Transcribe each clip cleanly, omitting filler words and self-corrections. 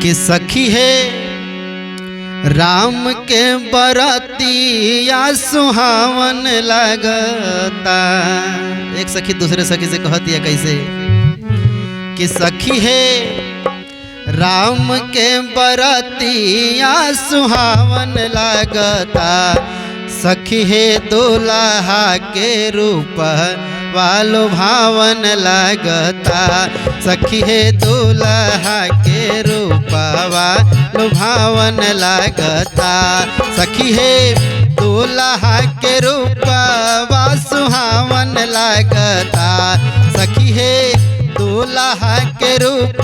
कि सखी है राम के बरातिया सुहावन लगता। एक सखी दूसरे सखी से कहती है कैसे कि सखी है राम के बरातिया सुहावन लगता। सखी है दुल्हा के रूप वालो भावन लगता। सखी है दुल्हा के रूप वालो भावन लगता। सखी है दुल्हा के रूप वा सुहावन लगता। सखी है दुल्हा के रूप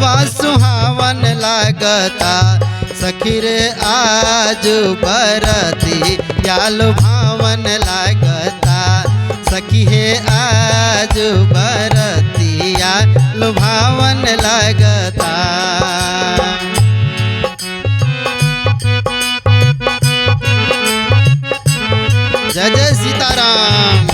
वा सुहावन लगता। सखी रे आज बरती यालो भावन लगता। सखी है आज बरतिया लुभावन लगता। जय जय सीताराम।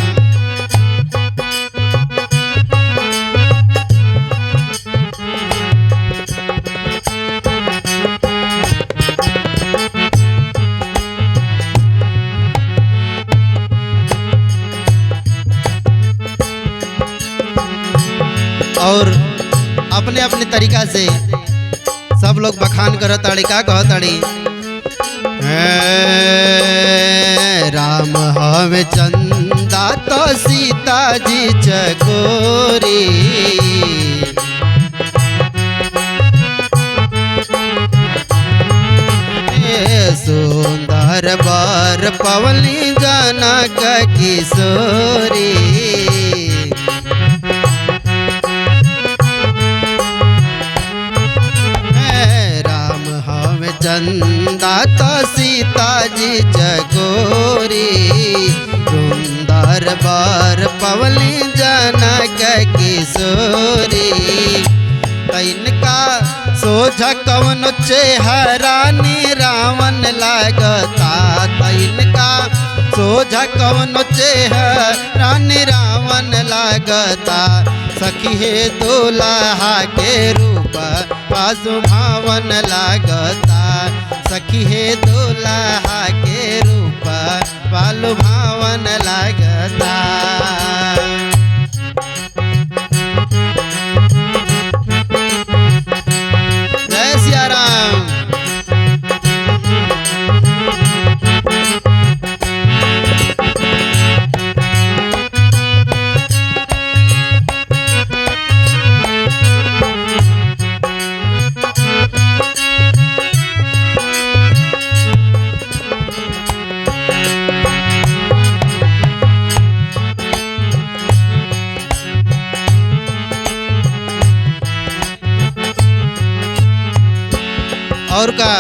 और अपने अपने तरीका से सब लोग बखान करत ताड़ी। का कहत ताड़ी राम हवे चंदा तो सीता जी चकोरी। सुंदर बर पवनी जनक किशोरी। चंदा तो सीता जी चकोरी। सुंदर बर पवली जनक किशोरी। इनका सोझा कवन चेहरा रावण लगता। इनका सोझा कवन चेहरा रावण लगता। सखी है दुल्हा के रूप पासु भावन लगता। सखी है दुल्हा के रूप पालु भावन लगता। जय सिया राम। और का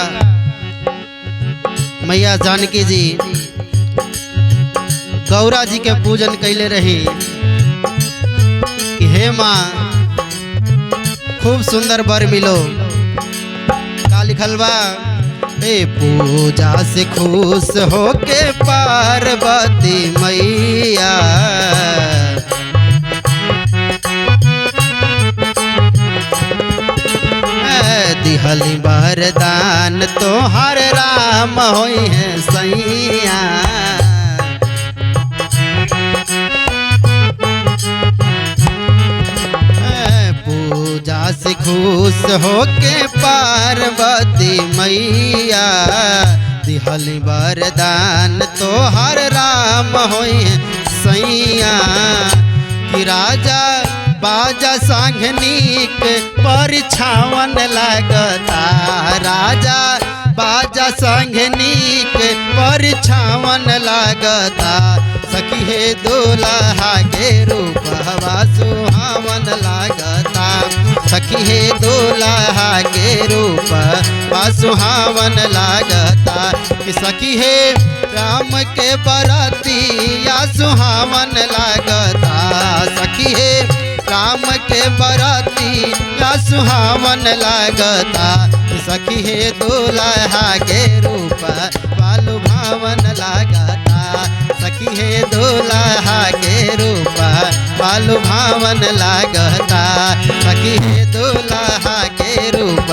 मैया जानकी जी गौरा जी के पूजन कैले रही कि हे माँ खूब सुंदर बर मिलो। का लिखल बा पूजा से खुश होके पार्वती मैया। दिहली वरदान तो हर राम होई है सैया। पूजा से खुश होके पार्वती मैया। दिहली वरदान तो हर राम होई है सैया। कि राजा बाजा सांघनिक परिछावन लगता। राजा बाजा सांघनिक परिछावन लगता। सखी है दुल्हा के रूप सुहावन लगता। सखी है दुल्हा के रूप सुहावन लगता। कि सखी है राम के बरातिया सुहावन लगता। सखी है राम के बराती या सुहावन लगता। सखी है दुल्हा के रूप वालु भावन लगता। सखी है दुल्हा के रूप वालु भावन लगता। सखी है दुल्हा के रूप